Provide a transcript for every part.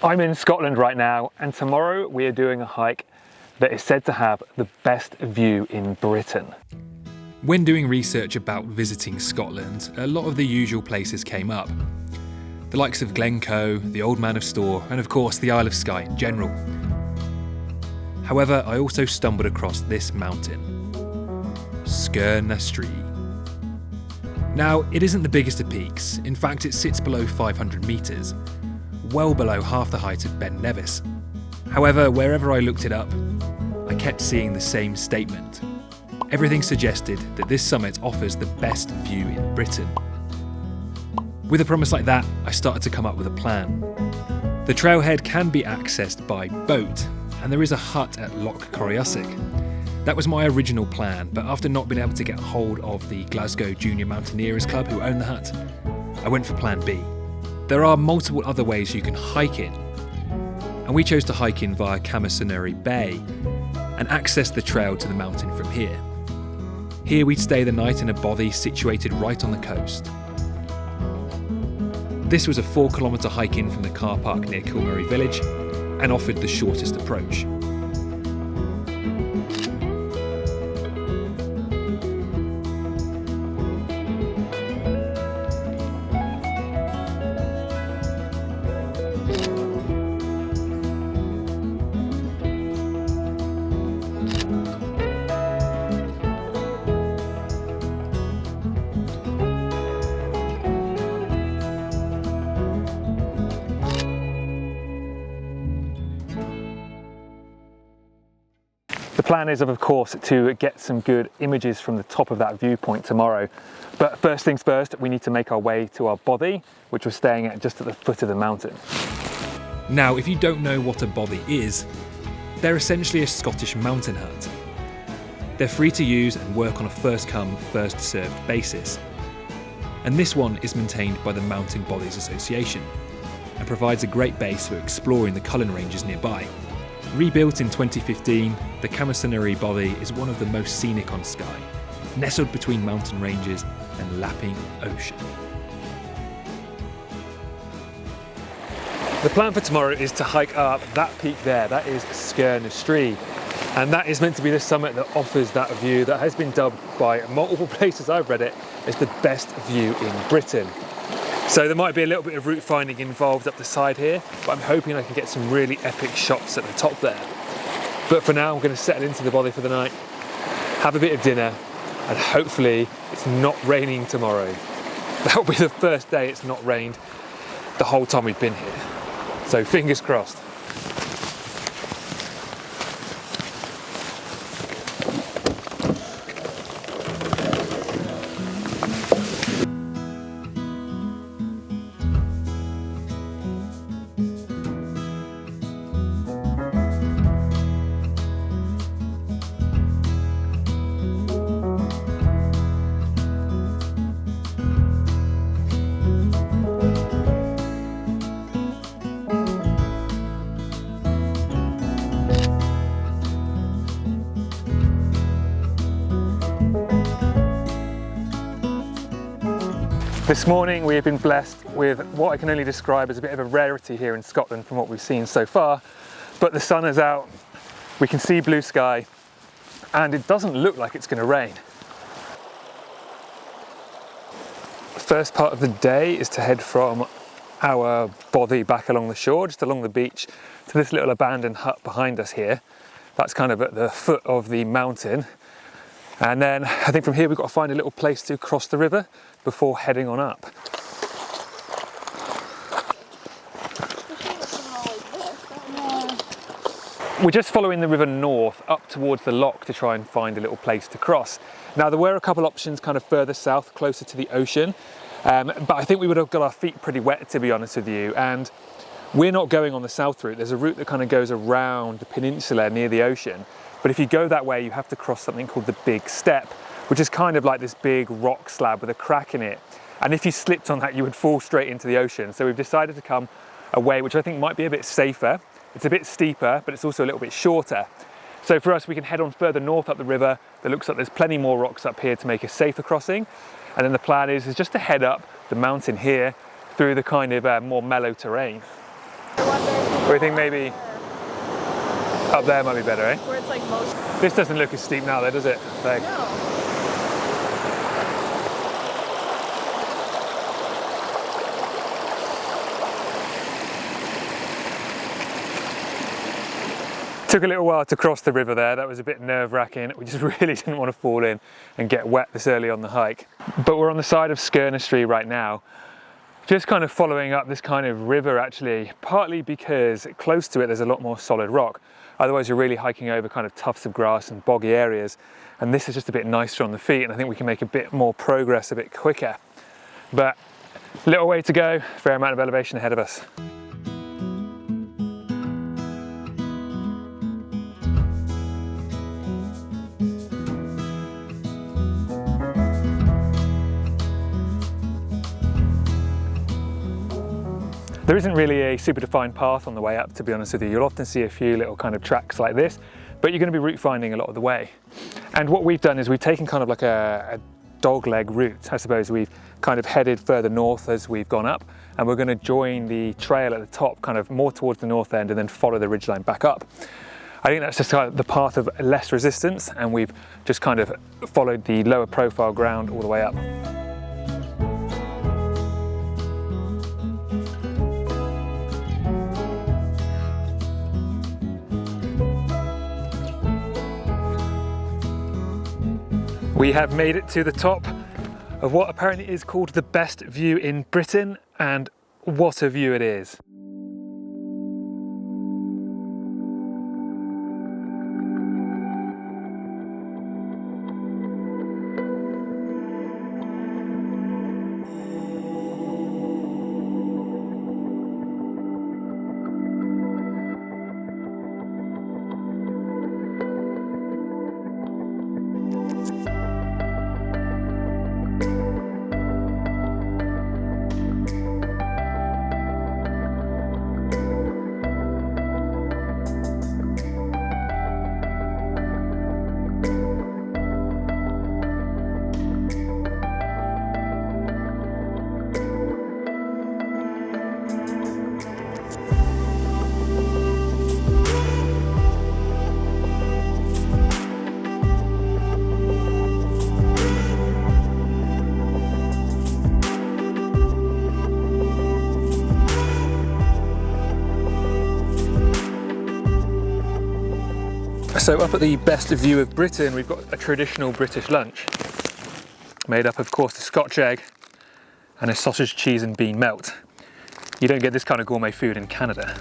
I'm in Scotland right now, and tomorrow we are doing a hike that is said to have the best view in Britain. When doing research about visiting Scotland, a lot of the usual places came up. The likes of Glencoe, the Old Man of Stri, and of course the Isle of Skye in general. However, I also stumbled across this mountain, Sgurr na Strì. Now, it isn't the biggest of peaks. In fact, it sits below 500 metres, well below half the height of Ben Nevis. However, wherever I looked it up, I kept seeing the same statement. Everything suggested that this summit offers the best view in Britain. With a promise like that, I started to come up with a plan. The trailhead can be accessed by boat, and there is a hut at Lock Coruisk. That was my original plan, but after not being able to get hold of the Glasgow Junior Mountaineers Club who own the hut, I went for plan B. There are multiple other ways you can hike in, and we chose to hike in via Camasunary Bay and access the trail to the mountain from here. Here we'd stay the night in a bothy situated right on the coast. This was a 4-kilometre hike in from the car park near Kilmurray village and offered the shortest approach. The plan is, of course, to get some good images from the top of that viewpoint tomorrow. But first things first, we need to make our way to our bothy, which we're staying at just at the foot of the mountain. Now, if you don't know what a bothy is, they're essentially a Scottish mountain hut. They're free to use and work on a first-come, first-served basis. And this one is maintained by the Mountain Bothies Association and provides a great base for exploring the Cullen Ranges nearby. Rebuilt in 2015, the Camasunary Bothy is one of the most scenic on Skye, nestled between mountain ranges and lapping ocean. The plan for tomorrow is to hike up that peak there. That is Sgurr na Strì, and that is meant to be the summit that offers that view that has been dubbed by multiple places I've read it as the best view in Britain. So there might be a little bit of route finding involved up the side here, but I'm hoping I can get some really epic shots at the top there. But for now, I'm going to settle into the bothy for the night, have a bit of dinner, and hopefully it's not raining tomorrow. That'll be the first day it's not rained the whole time we've been here. So fingers crossed. This morning we have been blessed with what I can only describe as a bit of a rarity here in Scotland from what we've seen so far, but the sun is out, we can see blue sky, and it doesn't look like it's going to rain. The first part of the day is to head from our bothy back along the shore, just along the beach, to this little abandoned hut behind us here. That's kind of at the foot of the mountain. And then I think from here we've got to find a little place to cross the river before heading on up. We're just following the river north up towards the loch to try and find a little place to cross. Now there were a couple options kind of further south, closer to the ocean, but I think we would have got our feet pretty wet, to be honest with you, and we're not going on the south route. There's a route that kind of goes around the peninsula near the ocean. But if you go that way, you have to cross something called the Big Step, which is kind of like this big rock slab with a crack in it. And if you slipped on that, you would fall straight into the ocean. So we've decided to come a way which I think might be a bit safer. It's a bit steeper, but it's also a little bit shorter. So for us, we can head on further north up the river. There looks like there's plenty more rocks up here to make a safer crossing. And then the plan is just to head up the mountain here through the kind of more mellow terrain. Or you think maybe up there might be better, eh? Where it's like most... This doesn't look as steep now though, does it? Like, No. Took a little while to cross the river there. That was a bit nerve-wracking. We just really didn't want to fall in and get wet this early on the hike. But we're on the side of Sgurr right now, just kind of following up this kind of river actually, partly because close to it there's a lot more solid rock. Otherwise you're really hiking over kind of tufts of grass and boggy areas. And this is just a bit nicer on the feet, and I think we can make a bit more progress a bit quicker. But little way to go, fair amount of elevation ahead of us. There isn't really a super defined path on the way up, to be honest with you. You'll often see a few little kind of tracks like this, but you're going to be route finding a lot of the way. And what we've done is we've taken kind of like a dogleg route. I suppose we've kind of headed further north as we've gone up, and we're going to join the trail at the top, kind of more towards the north end, and then follow the ridgeline back up. I think that's just kind of the path of less resistance, and we've just kind of followed the lower profile ground all the way up. We have made it to the top of what apparently is called the best view in Britain, and what a view it is. So up at the best view of Britain, we've got a traditional British lunch, made up of course a Scotch egg and a sausage, cheese and bean melt. You don't get this kind of gourmet food in Canada.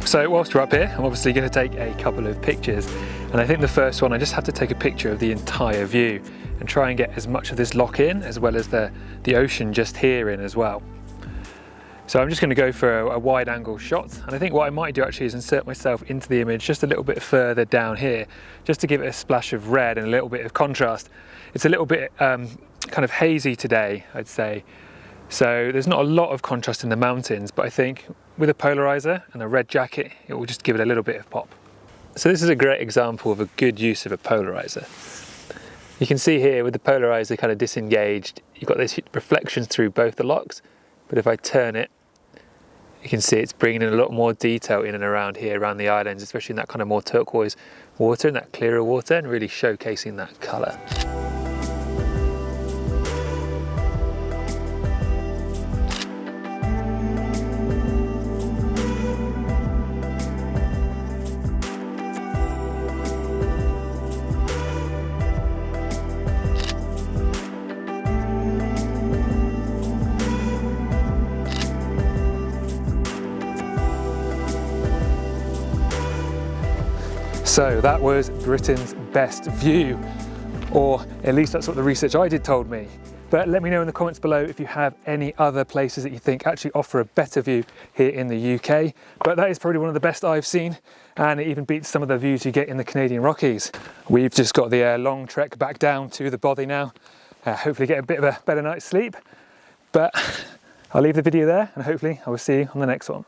So whilst we're up here, I'm obviously going to take a couple of pictures, and I think the first one I just have to take a picture of the entire view and try and get as much of this lock in as well as the ocean just here in as well. So I'm just going to go for a wide angle shot, and I think what I might do actually is insert myself into the image just a little bit further down here, just to give it a splash of red and a little bit of contrast. It's a little bit kind of hazy today, I'd say, so there's not a lot of contrast in the mountains, but I think with a polarizer and a red jacket it will just give it a little bit of pop. So this is a great example of a good use of a polarizer. You can see here with the polarizer kind of disengaged, you've got these reflections through both the locks, but if I turn it, you can see it's bringing in a lot more detail in and around here, around the islands, especially in that kind of more turquoise water and that clearer water, and really showcasing that colour. So that was Britain's best view, or at least that's what the research I did told me. But let me know in the comments below if you have any other places that you think actually offer a better view here in the UK. But that is probably one of the best I've seen, and it even beats some of the views you get in the Canadian Rockies. We've just got the long trek back down to the Bothy now. Hopefully get a bit of a better night's sleep. But I'll leave the video there, and hopefully I will see you on the next one.